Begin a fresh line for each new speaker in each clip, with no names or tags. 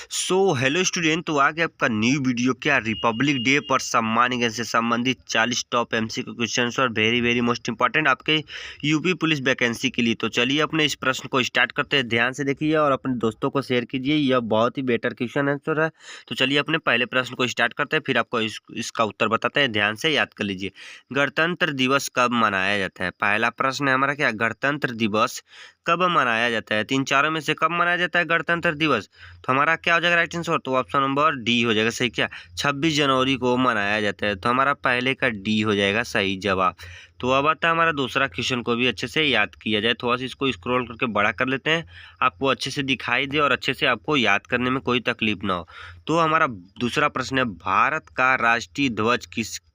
Hello student, तो आगे आपका न्यू वीडियो क्या रिपब्लिक डे पर सम्मान से संबंधित 40 टॉप एमसीक्यू क्वेश्चंस और वेरी वेरी मोस्ट इंपॉर्टेंट आपके यूपी पुलिस वैकेंसी के लिए। तो चलिए अपने इस प्रश्न को स्टार्ट करते हैं। ध्यान से देखिए और अपने दोस्तों को शेयर कीजिए, यह बहुत ही बेटर क्वेश्चन आंसर है। तो चलिए अपने पहले प्रश्न को स्टार्ट करते हैं, फिर आपको इसका उत्तर बताते हैं। ध्यान से याद कर लीजिए, गणतंत्र दिवस कब मनाया जाता है। पहला प्रश्न है हमारा क्या, गणतंत्र दिवस कब मनाया जाता है। तीन चारों में से कब मनाया जाता है गणतंत्र दिवस। तो हमारा क्या हो जाएगा राइट आंसर, तो ऑप्शन नंबर डी हो जाएगा सही। क्या 26 जनवरी को मनाया जाता है, तो हमारा पहले का डी हो जाएगा सही जवाब। तो अब आता है हमारा दूसरा क्वेश्चन को भी अच्छे से याद किया जाए। थोड़ा सा इसको स्क्रॉल करके बड़ा कर लेते हैं, आपको अच्छे से दिखाई दे और अच्छे से आपको याद करने में कोई तकलीफ ना हो। तो हमारा दूसरा प्रश्न है, भारत का राष्ट्रीय ध्वज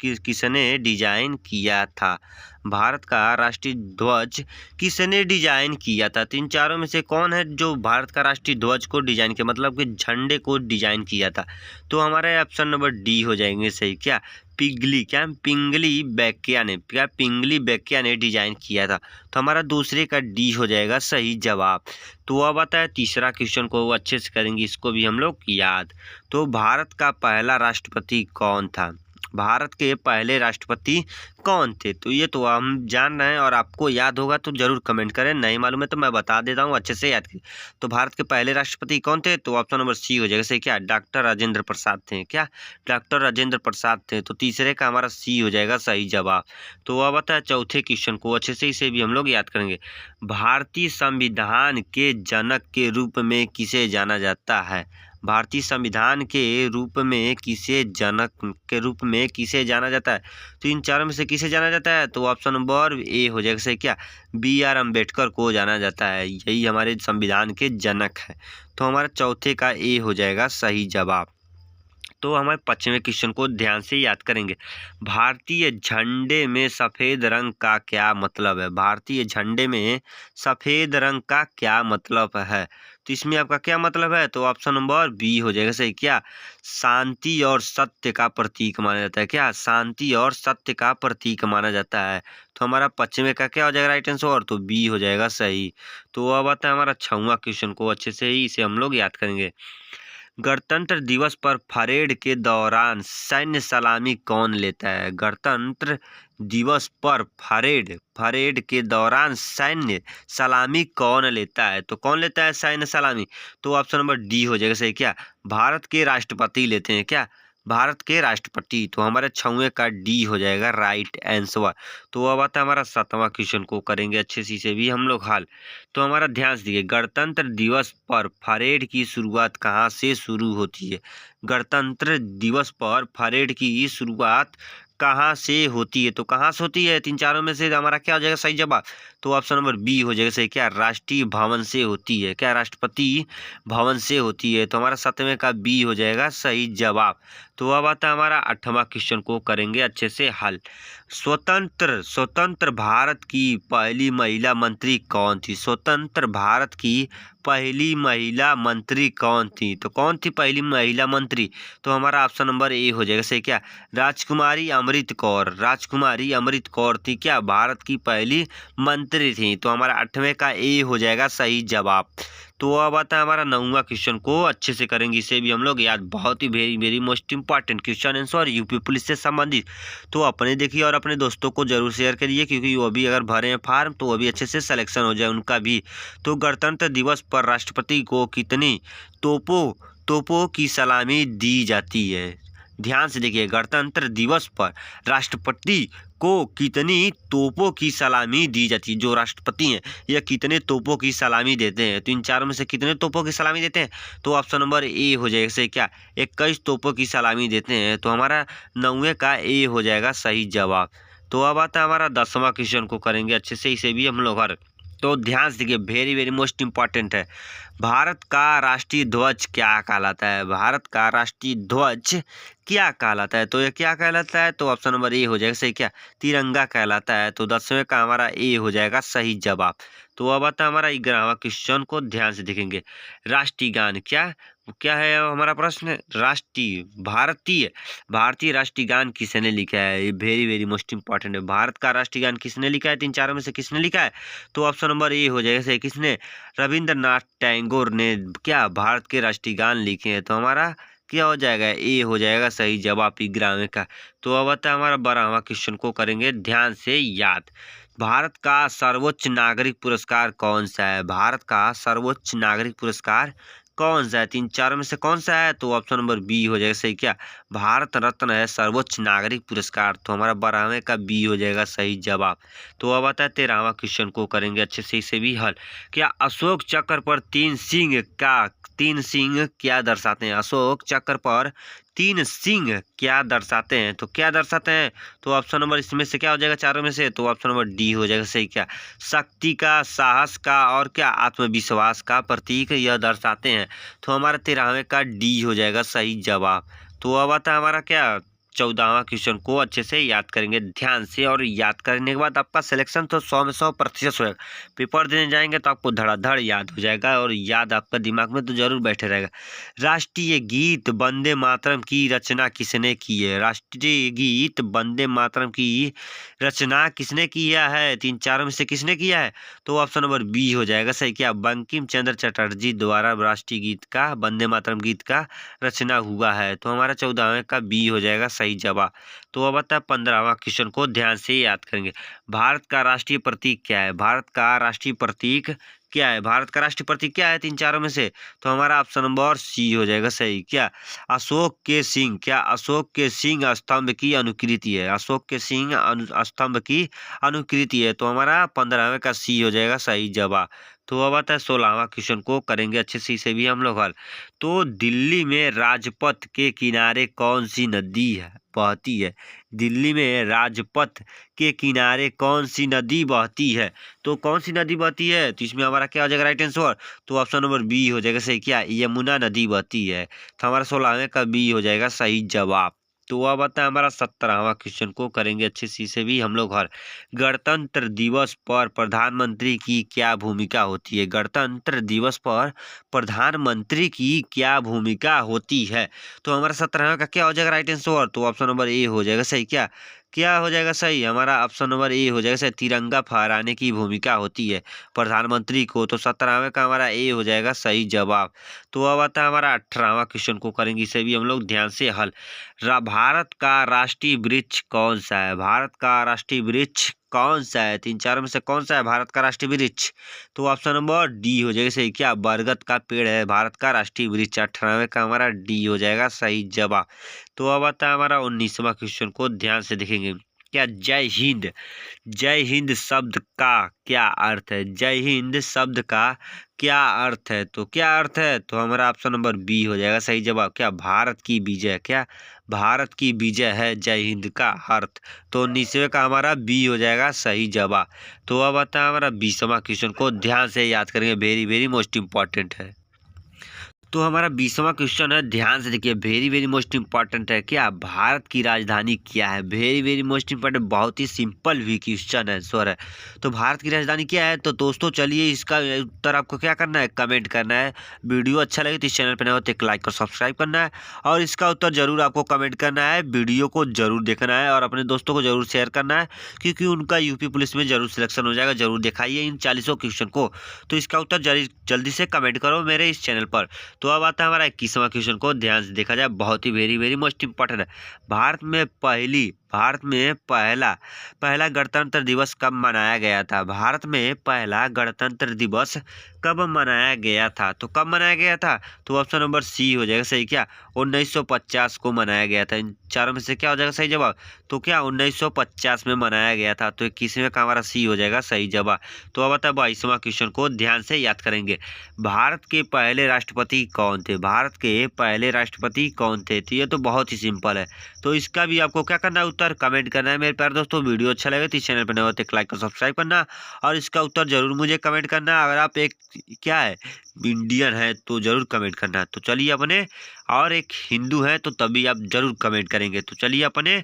किसने डिजाइन किया था। भारत का राष्ट्रीय ध्वज किसने डिजाइन किया था। तीन चारों में से कौन है जो भारत का राष्ट्रीय ध्वज को डिजाइन किया, मतलब कि झंडे को डिजाइन किया था। तो हमारे ऑप्शन नंबर डी हो जाएंगे सही। क्या पिंगली बैकिया ने डिजाइन किया था। तो हमारा दूसरे का डी हो जाएगा सही जवाब। तो अब आता है तीसरा क्वेश्चन को अच्छे से करेंगे, इसको भी हम लोग याद। तो भारत का पहला राष्ट्रपति कौन था। भारत के पहले राष्ट्रपति कौन थे। तो ये तो हम जान रहे हैं और आपको याद होगा तो जरूर कमेंट करें, नहीं मालूम है तो मैं बता देता हूँ, अच्छे से याद कीजिए। तो भारत के पहले राष्ट्रपति कौन थे, तो ऑप्शन नंबर सी हो जाएगा सही। क्या डॉक्टर राजेंद्र प्रसाद थे। क्या डॉक्टर राजेंद्र प्रसाद थे, तो तीसरे का हमारा सी हो जाएगा सही जवाब। तो अब आता है चौथे क्वेश्चन को अच्छे से, इसे भी हम लोग याद करेंगे। भारतीय संविधान के जनक के रूप में किसे जाना जाता है। भारतीय संविधान के रूप में किसे जनक के रूप में किसे जाना जाता है। तो इन चारों में से किसे जाना जाता है, तो ऑप्शन नंबर ए हो जाएगा सही। क्या BR अम्बेडकर को जाना जाता है, यही हमारे संविधान के जनक है। तो हमारा चौथे का ए हो जाएगा सही जवाब। तो हमारे पश्चिमी क्वेश्चन को ध्यान से याद करेंगे। भारतीय झंडे में सफ़ेद रंग का क्या मतलब है। भारतीय झंडे में सफ़ेद रंग का क्या मतलब है। तो इसमें आपका क्या मतलब है, तो ऑप्शन नंबर बी हो जाएगा सही। क्या शांति और सत्य का प्रतीक माना जाता है। क्या शांति और सत्य का प्रतीक माना जाता है। तो हमारा पश्चिमी का क्या हो जाएगा राइट आंसर, तो बी हो जाएगा सही। तो अब आता है हमारा 6वां क्वेश्चन को अच्छे से ही इसे हम लोग याद करेंगे। गणतंत्र दिवस पर परेड के दौरान सैन्य सलामी कौन लेता है। गणतंत्र दिवस पर परेड के दौरान सैन्य सलामी कौन लेता है। तो कौन लेता है सैन्य सलामी, तो ऑप्शन नंबर डी हो जाएगा सही। क्या भारत के राष्ट्रपति लेते हैं। क्या भारत के राष्ट्रपति, तो हमारे 6वें का डी हो जाएगा राइट आंसर। तो अब आता है हमारा 7वां क्वेश्चन को करेंगे अच्छे से भी हम लोग हाल। तो हमारा ध्यान से देखिए, गणतंत्र दिवस पर परेड की शुरुआत कहाँ से शुरू होती है। गणतंत्र दिवस पर परेड की शुरुआत कहाँ से होती है, तो कहाँ से होती है। तीन चारों में से हमारा क्या हो जाएगा सही जवाब, तो ऑप्शन नंबर बी हो जाएगा सही। क्या राष्ट्रीय भवन से होती है। क्या राष्ट्रपति भवन से होती है, तो हमारा 7वें का बी हो जाएगा सही जवाब। तो अब आता है हमारा 8वां क्वेश्चन को करेंगे अच्छे से हल। स्वतंत्र भारत की पहली महिला मंत्री कौन थी। स्वतंत्र भारत की पहली महिला मंत्री कौन थी, तो कौन थी पहली महिला मंत्री, तो हमारा ऑप्शन नंबर ए हो जाएगा सही। क्या राजकुमारी अमृत कौर थी। क्या भारत की पहली मंत्री थी, तो हमारा 8वें का ए हो जाएगा सही जवाब। तो अब आता है हमारा 9वां क्वेश्चन को अच्छे से करेंगे, इसे भी हम लोग याद, बहुत ही very very most important question answer UP police से संबंधित। तो अपने देखिए और अपने दोस्तों को जरूर शेयर करिए, क्योंकि वो भी अगर भरे हैं फार्म तो वो भी अच्छे से सिलेक्शन हो जाए उनका भी। तो गणतंत्र दिवस पर राष्ट्रपति को कितनी तोपों की सलामी दी जाती है। ध्यान से देखिए, गणतंत्र दिवस पर राष्ट्रपति को कितनी तोपों की सलामी दी जाती है। जो राष्ट्रपति हैं यह कितने तोपों की सलामी देते हैं, तो इन चारों में से कितने तोपों की सलामी देते हैं, तो ऑप्शन नंबर ए हो जाएगा सही। क्या 21 तोपों की सलामी देते हैं, तो हमारा 9वें का ए हो जाएगा सही जवाब। तो अब आता है हमारा 10वां क्वेश्चन को करेंगे अच्छे से, इसे भी हम लोग हर। तो ध्यान से देखिए, वेरी वेरी मोस्ट इंपॉर्टेंट है। भारत का राष्ट्रीय ध्वज क्या कहलाता है। भारत का राष्ट्रीय ध्वज क्या कहलाता है, तो यह क्या कहलाता है, तो ऑप्शन नंबर ए हो जाएगा सही। क्या तिरंगा कहलाता है, तो 10वें का हमारा ए हो जाएगा सही जवाब। तो अब आता है हमारा 11वां क्वेश्चन को ध्यान से देखेंगे। राष्ट्रीय गान क्या क्या है हमारा प्रश्न? राष्ट्रीय भारतीय भारतीय राष्ट्रीय गान किसने लिखा है? ये वेरी वेरी मोस्ट इंपॉर्टेंट है। भारत का राष्ट्रीय गान किसने लिखा है? तीन चारों में से किसने लिखा है? तो ऑप्शन नंबर ए हो जाएगा सही। किसने? रविंद्रनाथ टैगोर ने क्या भारत के राष्ट्रीय गान लिखे हैं? तो हमारा क्या हो जाएगा? ए हो जाएगा सही जवाब ग्रामे का। तो अब आता है हमारा 12वां क्वेश्चन को करेंगे ध्यान से याद। भारत का सर्वोच्च नागरिक पुरस्कार कौन सा है? भारत का सर्वोच्च नागरिक पुरस्कार कौन सा है? तीन चारों में से कौन सा है? तो ऑप्शन नंबर बी हो जाएगा सही। क्या? भारत रत्न है सर्वोच्च नागरिक पुरस्कार। तो हमारा 12वें का बी हो जाएगा सही जवाब। तो अब आता है 13वां क्वेश्चन को करेंगे अच्छे से इसे भी हल। क्या अशोक चक्र पर तीन सिंह क्या दर्शाते हैं? अशोक चक्र पर तीन सिंह क्या दर्शाते हैं? तो क्या दर्शाते हैं? तो ऑप्शन नंबर इसमें से क्या हो जाएगा चारों में से? तो ऑप्शन नंबर डी हो जाएगा सही। क्या? शक्ति का, साहस का और क्या आत्मविश्वास का प्रतीक यह दर्शाते हैं। तो हमारा 13वें का डी हो जाएगा सही जवाब। तो अब आता है हमारा क्या 14वां क्वेश्चन को अच्छे से याद करेंगे ध्यान से, और याद करने के बाद आपका सिलेक्शन तो 100 में 100% होगा। पेपर देने जाएंगे तो आपको धड़ाधड़ याद हो जाएगा और याद आपका दिमाग में तो जरूर बैठे रहेगा। राष्ट्रीय गीत वंदे मातरम की रचना किसने की है? राष्ट्रीय गीत वंदे मातरम की रचना किसने किया है? तीन चारों में से किसने किया है? तो ऑप्शन नंबर बी हो जाएगा सही। क्या? बंकिम चंद्र चटर्जी द्वारा राष्ट्रीय गीत का, वंदे मातरम गीत का रचना हुआ है। तो हमारा 14वें का बी हो जाएगा सही जवाब। तो अब आता है 15वां क्वेश्चन को ध्यान से याद करेंगे। भारत का राष्ट्रीय प्रतीक क्या है? भारत का राष्ट्रीय प्रतीक क्या है? भारत का राष्ट्रीय प्रतीक क्या है तीन चारों में से? तो हमारा ऑप्शन नंबर सी हो जाएगा सही। क्या? अशोक के सिंह। क्या? अशोक के सिंह स्तंभ की अनुकृति है। अशोक के सिंह स्तंभ की अनुकृति है। तो हमारा 15वें का सी हो जाएगा सही जवाब। तो अब आता है 16वां क्वेश्चन को करेंगे अच्छे से इसे भी हम लोग हल। तो दिल्ली में राजपथ के किनारे कौन सी नदी है बहती है? दिल्ली में राजपथ के किनारे कौन सी नदी बहती है? तो कौन सी नदी बहती है? तो इसमें हमारा क्या हो जाएगा राइट आंसर? तो ऑप्शन नंबर बी हो जाएगा सही। क्या? यमुना नदी बहती है। तो हमारा 16वें का बी हो जाएगा सही जवाब। तो अब आता है हमारा 17वां क्वेश्चन को करेंगे अच्छे से भी हम लोग हल। गणतंत्र दिवस पर प्रधानमंत्री की क्या भूमिका होती है? गणतंत्र दिवस पर प्रधानमंत्री की क्या भूमिका होती है? तो हमारा 17वां का क्या हो जाएगा राइट आंसर? तो ऑप्शन नंबर ए हो जाएगा सही। क्या? क्या हो जाएगा सही? हमारा ऑप्शन नंबर ए हो जाएगा सही। तिरंगा फहराने की भूमिका होती है प्रधानमंत्री को। तो 17वें का हमारा ए हो जाएगा सही जवाब। तो अब आता है हमारा 18वां क्वेश्चन को करेंगे इसे भी हम लोग ध्यान से हल। भारत का राष्ट्रीय वृक्ष कौन सा है? भारत का राष्ट्रीय वृक्ष कौन सा है? तीन चारों में से कौन सा है भारत का राष्ट्रीय वृक्ष? तो ऑप्शन नंबर डी हो जाएगा सही। क्या? बरगद का पेड़ है भारत का राष्ट्रीय वृक्ष। 18वें का हमारा डी हो जाएगा सही जवाब। तो अब आता है हमारा 19वां क्वेश्चन को ध्यान से देखेंगे। क्या? जय हिंद शब्द का क्या अर्थ है? जय हिंद शब्द का क्या अर्थ है? तो क्या अर्थ है? तो हमारा ऑप्शन नंबर बी हो जाएगा सही जवाब। क्या? भारत की विजय। क्या? भारत की विजय है जय हिंद का अर्थ। तो 19वें का हमारा बी हो जाएगा सही जवाब। तो अब आता है हमारा 20वां क्वेश्चन को ध्यान से याद करेंगे, वेरी वेरी मोस्ट इंपॉर्टेंट है। तो हमारा 20वां क्वेश्चन है ध्यान से देखिए, वेरी वेरी मोस्ट इंपॉर्टेंट है। क्या? भारत की राजधानी क्या है? वेरी वेरी मोस्ट इंपॉर्टेंट, बहुत ही सिंपल भी क्वेश्चन है सर है। तो भारत की राजधानी क्या है? तो दोस्तों चलिए इसका उत्तर आपको क्या करना है, कमेंट करना है। वीडियो अच्छा लगे तो इस चैनल पर नए हो तो एक लाइक और सब्सक्राइब करना है, और इसका उत्तर जरूर आपको कमेंट करना है। वीडियो को जरूर देखना है और अपने दोस्तों को जरूर शेयर करना है, क्योंकि उनका यूपी पुलिस में जरूर सिलेक्शन हो जाएगा। जरूर दिखाइए इन 40 क्वेश्चन को। तो इसका उत्तर जल्दी से कमेंट करो मेरे इस चैनल पर। तो अब आता है हमारा 21वां क्वेश्चन को ध्यान से देखा जाए, बहुत ही वेरी वेरी मोस्ट इंपॉर्टेंट है। भारत में पहला गणतंत्र दिवस कब मनाया गया था? भारत में पहला गणतंत्र दिवस कब मनाया गया था? तो कब मनाया गया था? तो ऑप्शन नंबर सी हो जाएगा सही। क्या? 1950 को मनाया गया था। इन चारों में से क्या हो जाएगा सही जवाब? तो क्या? 1950 में मनाया गया था। तो 21वें का हमारा सी हो जाएगा सही जवाब। तो अब आता है 22वां क्वेश्चन को ध्यान से याद करेंगे। भारत के पहले राष्ट्रपति कौन थे? भारत के पहले राष्ट्रपति कौन थे? तो ये तो बहुत ही सिंपल है। तो इसका भी आपको क्या करना है, उत्तर कमेंट करना है मेरे प्यारे दोस्तों। वीडियो अच्छा लगे तो इस चैनल पर नए हो तो एक लाइक और सब्सक्राइब करना, और इसका उत्तर जरूर मुझे कमेंट करना। अगर आप एक क्या है इंडियन है तो जरूर कमेंट करना। तो चलिए अपने, और एक हिंदू है तो तभी आप जरूर कमेंट करेंगे। तो चलिए अपने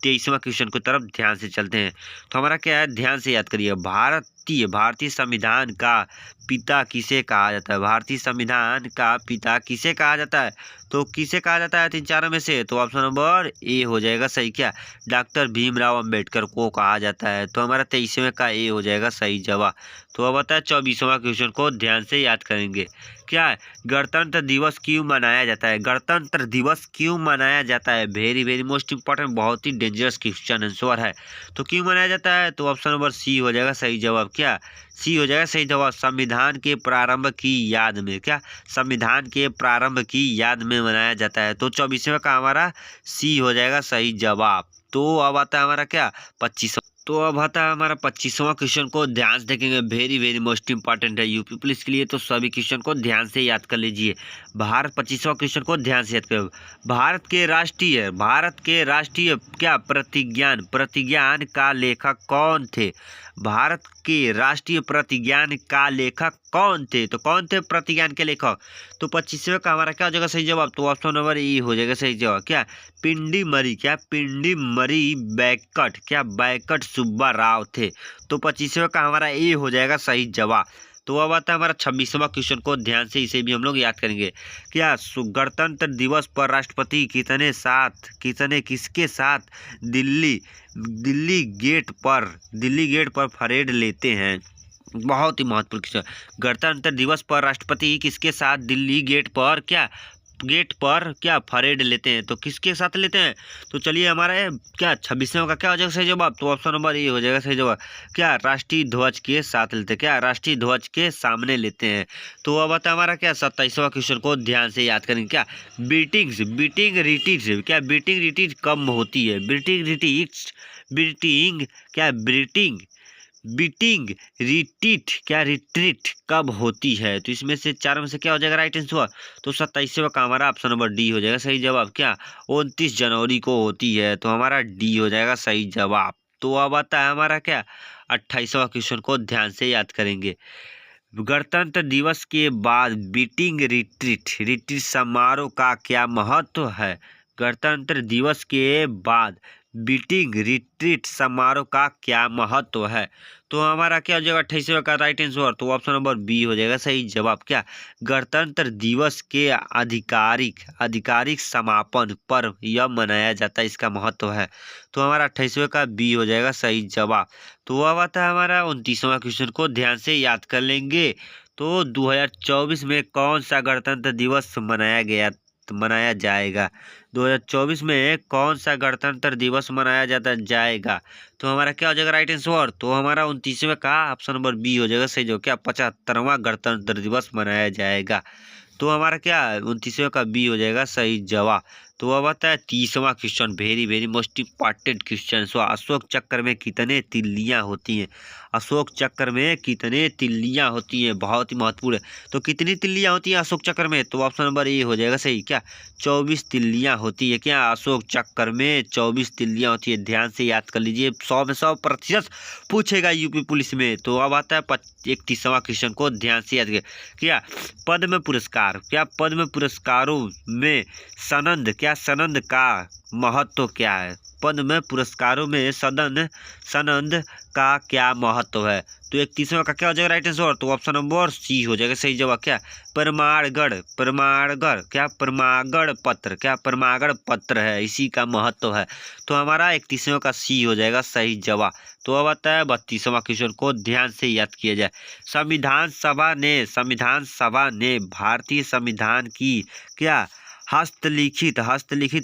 23वां क्वेश्चन की तरफ ध्यान से चलते हैं। तो हमारा क्या है, ध्यान से याद करिए। भारतीय संविधान का पिता किसे कहा जाता है? भारतीय संविधान का पिता किसे कहा जाता है? तो किसे कहा जाता है 3 चारों में से? तो ऑप्शन नंबर ए हो जाएगा सही। क्या? डॉक्टर भीमराव अंबेडकर को कहा जाता है। तो हमारा 23वें का ए हो जाएगा सही जवाब। तो अब आता है 24वां क्वेश्चन को ध्यान से याद करेंगे। क्या है, गणतंत्र दिवस क्यों मनाया जाता है? गणतंत्र दिवस क्यों मनाया जाता है? वेरी वेरी मोस्ट इंपॉर्टेंट, बहुत ही डेंजरस क्वेश्चन आंसर है। तो क्यों मनाया जाता है? तो ऑप्शन नंबर सी हो जाएगा सही जवाब। क्या? सी हो जाएगा सही जवाब। संविधान के प्रारंभ की याद में। क्या? संविधान के प्रारंभ की याद में मनाया जाता है। तो 24वें का हमारा सी हो जाएगा सही जवाब। तो अब आता है हमारा क्या, 25। तो अब आता है हमारा 25वां क्वेश्चन को ध्यान से देखेंगे। वेरी वेरी मोस्ट इंपॉर्टेंट है यूपी पुलिस के लिए, तो सभी क्वेश्चन को ध्यान से याद कर लीजिए। 25वां क्वेश्चन को ध्यान से याद करो। भारत के राष्ट्रीय क्या प्रतिज्ञान का लेखक कौन थे? भारत के राष्ट्रीय प्रतिज्ञान का लेखक कौन थे? तो कौन थे प्रतिज्ञान के लेखक? तो 25वें का हमारा क्या हो जाएगा सही जवाब? तो ऑप्शन नंबर ए हो जाएगा सही जवाब। क्या? पिंडी मरी बैकट, क्या बैकट सुब्बा राव थे। तो 25वें का हमारा ए हो जाएगा सही जवाब। तो अब आता है हमारा 26वां क्वेश्चन को ध्यान से, इसे भी हम लोग याद करेंगे। क्या? गणतंत्र दिवस पर राष्ट्रपति किसके साथ दिल्ली गेट पर परेड लेते हैं? बहुत ही महत्वपूर्ण क्वेश्चन। गणतंत्र दिवस पर राष्ट्रपति किसके साथ दिल्ली गेट पर क्या परेड लेते हैं? तो किसके साथ लेते हैं? तो चलिए हमारा क्या 26वें का क्या हो जाएगा सही जवाब? तो ऑप्शन नंबर ए हो जाएगा सही जवाब। क्या? राष्ट्रीय ध्वज के साथ लेते हैं। क्या? राष्ट्रीय ध्वज के सामने लेते हैं। तो अब आता है हमारा क्या 27वां क्वेश्चन को ध्यान से याद करेंगे। क्या? बीटिंग रिट्रीट कब होती है? रिट्रीट कब होती है? तो इसमें से चारों में से क्या हो जाएगा राइट आंसर? तो 27वें का हमारा ऑप्शन नंबर डी हो जाएगा सही जवाब। क्या? 29 जनवरी को होती है। तो हमारा डी हो जाएगा सही जवाब। तो अब आता है हमारा क्या 28वां क्वेश्चन को ध्यान से याद करेंगे। गणतंत्र दिवस के बाद बीटिंग रिट्रीट समारोह का क्या महत्व है? गणतंत्र दिवस के बाद बीटिंग रिट्रीट समारोह का क्या महत्व है? तो हमारा क्या हो जाएगा 28वें का राइट आंसर? तो ऑप्शन नंबर बी हो जाएगा सही जवाब। क्या? गणतंत्र दिवस के आधिकारिक समापन पर यह मनाया जाता है, इसका महत्व है। तो हमारा 28वें का बी हो जाएगा सही जवाब। तो अब आता है हमारा 29वां क्वेश्चन को ध्यान से याद कर लेंगे। तो 2024 में कौन सा गणतंत्र दिवस मनाया जाएगा? 2024 में कौन सा गणतंत्र दिवस मनाया जाएगा? तो हमारा क्या हो जाएगा राइट आंसर? तो हमारा 29वें का ऑप्शन नंबर बी हो जाएगा सही जो। क्या? 75वां गणतंत्र दिवस मनाया जाएगा। तो हमारा क्या 29वें का बी हो जाएगा सही जवाब। तो अब आता है 30वां question, very very most important question. So Ashoka Chakra में कितने तिल्लियां होती हैं? अशोक चक्र में कितने तिल्लियां होती हैं? बहुत ही महत्वपूर्ण है। तो कितनी तिल्लियां होती हैं अशोक चक्र में? तो ऑप्शन नंबर ए हो जाएगा सही। क्या? 24 तिल्लियां होती है। क्या? अशोक चक्र में 24 तिल्लियां होती है। ध्यान से याद कर लीजिए, 100 में 100% पूछेगा यूपी पुलिस में। तो अब आता है 31वां क्वेश्चन को ध्यान से याद करिए। क्या? पद्म पुरस्कारों में सनद का महत्व क्या है? पद्म पुरस्कारों में सनद का क्या महत्व है? तो 31वां का क्या हो जाएगा राइट आंसर? तो ऑप्शन नंबर सी हो जाएगा सही जवाब। क्या? प्रमाण पत्र है, इसी का महत्व है। तो हमारा 31वें का सी हो जाएगा सही जवाब। तो अब आता है 32वां क्वेश्चन को ध्यान से याद किया जाए। संविधान सभा ने भारतीय संविधान की क्या हस्तलिखित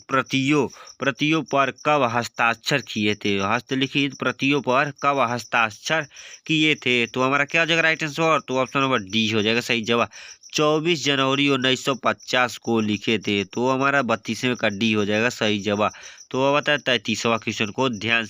प्रतियों पर कब हस्ताक्षर किए थे? हस्तलिखित प्रतियों पर कब हस्ताक्षर किए थे? तो हमारा क्या हो जाएगा राइट आंसर? तो ऑप्शन नंबर डी हो जाएगा सही जवाब। 24 जनवरी 1950 को लिखे थे। तो हमारा 32वें का डी हो जाएगा सही जवाब। तो अब आता है 33वां क्वेश्चन को ध्यान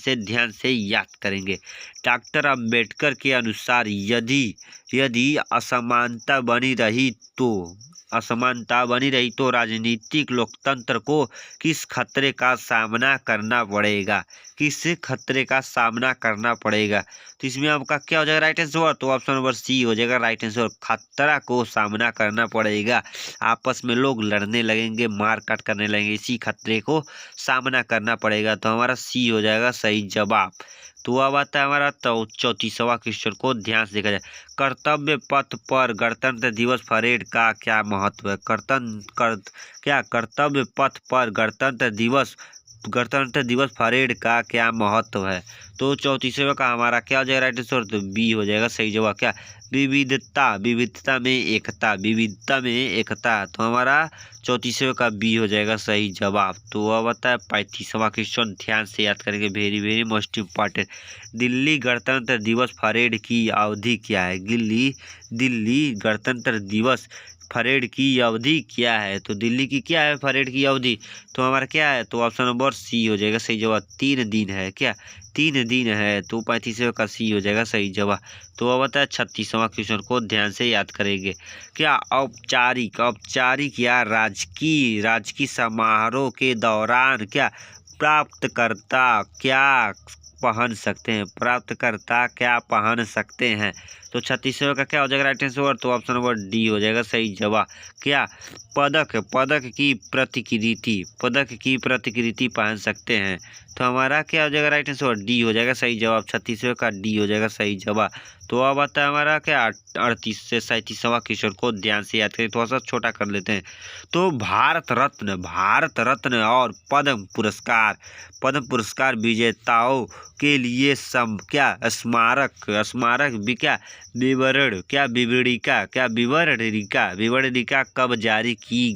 से याद करेंगे। डॉक्टर अंबेडकर के अनुसार यदि असमानता बनी रही तो असमानता बनी रही तो राजनीतिक लोकतंत्र को किस खतरे का सामना करना पड़ेगा, किस खतरे का सामना करना पड़ेगा। तो इसमें आपका क्या हो जाएगा राइट आंसर, तो ऑप्शन नंबर सी हो जाएगा राइट आंसर। खतरा को सामना करना पड़ेगा, आपस में लोग लड़ने लगेंगे, मार काट करने लगेंगे, इसी खतरे को सामना करना पड़ेगा। तो हमारा सी हो जाएगा सही जवाब। तो अब आता है हमारा 34वां क्वेश्चन को ध्यान से देखा जाए। कर्तव्य पथ पर गणतंत्र दिवस परेड का क्या महत्व है। कर्तव्य पथ पर गणतंत्र दिवस परेड का क्या महत्व है। तो 34वें का हमारा क्या हो जाएगा राइट आंसर, तो बी हो जाएगा सही जवाब। क्या विविधता में एकता। तो हमारा 34वें का बी हो जाएगा सही जवाब। तो अब आता है 35वां क्वेश्चन, ध्यान से याद करेंगे, very very most important. Delhi गणतंत्र दिवस परेड की अवधि क्या है। दिल्ली गणतंत्र दिवस परेड की अवधि क्या है। तो दिल्ली की क्या है परेड की अवधि, तो हमारा क्या है, तो ऑप्शन नंबर सी हो जाएगा सही जवाब। 3 दिन है। क्या 3 दिन है, तो 35वें का सी हो जाएगा सही जवाब। तो अब आता है 36वां क्वेश्चन को ध्यान से याद करेंगे। क्या औपचारिक या राजकीय समारोह के दौरान क्या प्राप्तकर्ता क्या पहन सकते हैं। तो 36वें का क्या हो जाएगा राइट आंसर, तो ऑप्शन नंबर डी हो जाएगा सही जवाब। क्या पदक की प्रतिकृति पहन सकते हैं। तो हमारा क्या हो जाएगा राइट आंसर, डी हो जाएगा सही जवाब। 36वें का डी हो जाएगा सही जवाब। तो अब आता है हमारा क्या 38 से 37वां क्वेश्चन को ध्यान से याद करें, थोड़ा सा छोटा कर लेते हैं। तो भारत रत्न और पद्म पुरस्कार विजेताओं के लिए स्मारक विवरणिका कब जारी की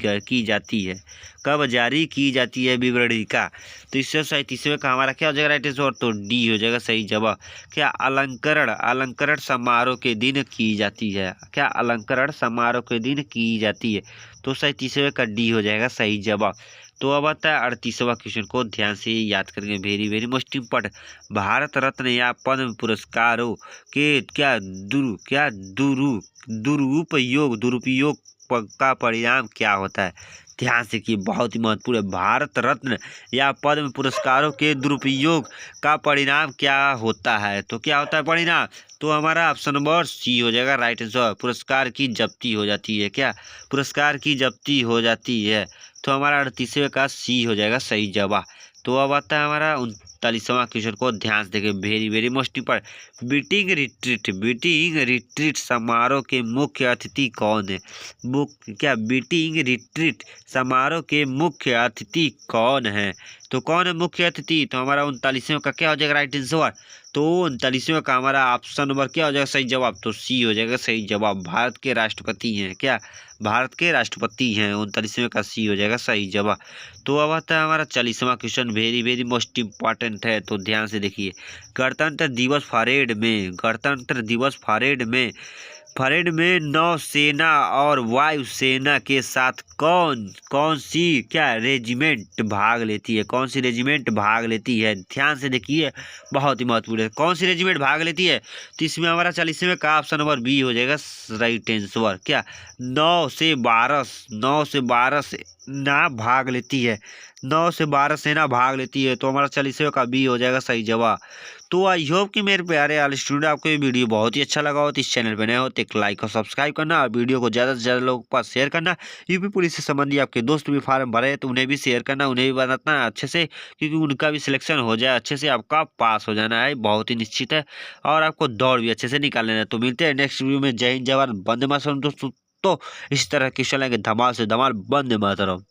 जाती है विवरणिका। तो इससे 37वें का हमारा क्या हो जाएगा राइट आंसर, तो डी हो जाएगा सही जवाब। क्या अलंकरण समारोह के दिन की जाती है। क्या अलंकरण समारोह के दिन की जाती है। तो 37वें का डी हो जाएगा सही जवाब। तो अब आता है 38वां क्वेश्चन को ध्यान से याद करेंगे, very very most important. Bharat Ratna या पद्म पुरस्कारों के दुरुपयोग का परिणाम क्या होता है। ध्यान से कि बहुत ही महत्वपूर्ण है। भारत रत्न या पद्म पुरस्कारों के दुरुपयोग का परिणाम क्या होता है। तो क्या होता है परिणाम, तो हमारा ऑप्शन नंबर सी हो जाएगा राइट आंसर। पुरस्कार की जब्ती हो जाती है। क्या पुरस्कार की जब्ती हो जाती है। तो हमारा 38वें का सी हो जाएगा सही जवाब। तो अब आता है हमारा 39वां क्वेश्चन को ध्यान से देखें, very very most important. Beating retreat समारोह के मुख्य अतिथि कौन है। बीटिंग रिट्रीट समारोह के मुख्य अतिथि कौन है। तो कौन है मुख्य अतिथि, तो हमारा 39वें का क्या हो जाएगा राइट आंसर, तो 39वें का हमारा ऑप्शन नंबर क्या हो जाएगा सही जवाब, तो सी हो जाएगा सही जवाब। भारत के राष्ट्रपति हैं। क्या भारत के राष्ट्रपति हैं। 39वें का सी हो जाएगा सही जवाब। तो अब आता है हमारा 40वां question, very very most important है, तो ध्यान से देखिए। गणतंत्र दिवस परेड में नौसेना और वायुसेना के साथ कौन सी क्या रेजिमेंट भाग लेती है। कौन सी रेजिमेंट भाग लेती है, ध्यान से देखिए, बहुत ही महत्वपूर्ण है। कौन सी रेजिमेंट भाग लेती है, तो इसमें हमारा 40वें का ऑप्शन नंबर बी हो जाएगा राइट आंसर। क्या 9 से 12 सेना भाग लेती है। 9 से 12 सेना भाग लेती है। तो हमारा 40वें का बी हो जाएगा सही जवाब। तो आई होप कि मेरे प्यारे ऑल स्टूडेंट आपको ये वीडियो बहुत ही अच्छा लगा हो। तो इस चैनल पर नए हो तो एक लाइक और सब्सक्राइब करना और वीडियो को ज़्यादा से ज़्यादा लोगों के पास शेयर करना। यूपी पुलिस से संबंधी आपके दोस्त भी फार्म भरे तो उन्हें भी शेयर करना, उन्हें भी बताना अच्छे से, क्योंकि उनका भी सिलेक्शन हो जाए अच्छे से, आपका पास हो जाना है बहुत ही निश्चित है, और आपको दौड़ भी अच्छे से निकाल लेना है। तो मिलते हैं नेक्स्ट वीडियो में। जय हिंद जय भारत, वंदे मातरम दोस्तों। तो इस तरह क्वेश्चन लेंगे धमाल से धमाल, वंदे मातरम।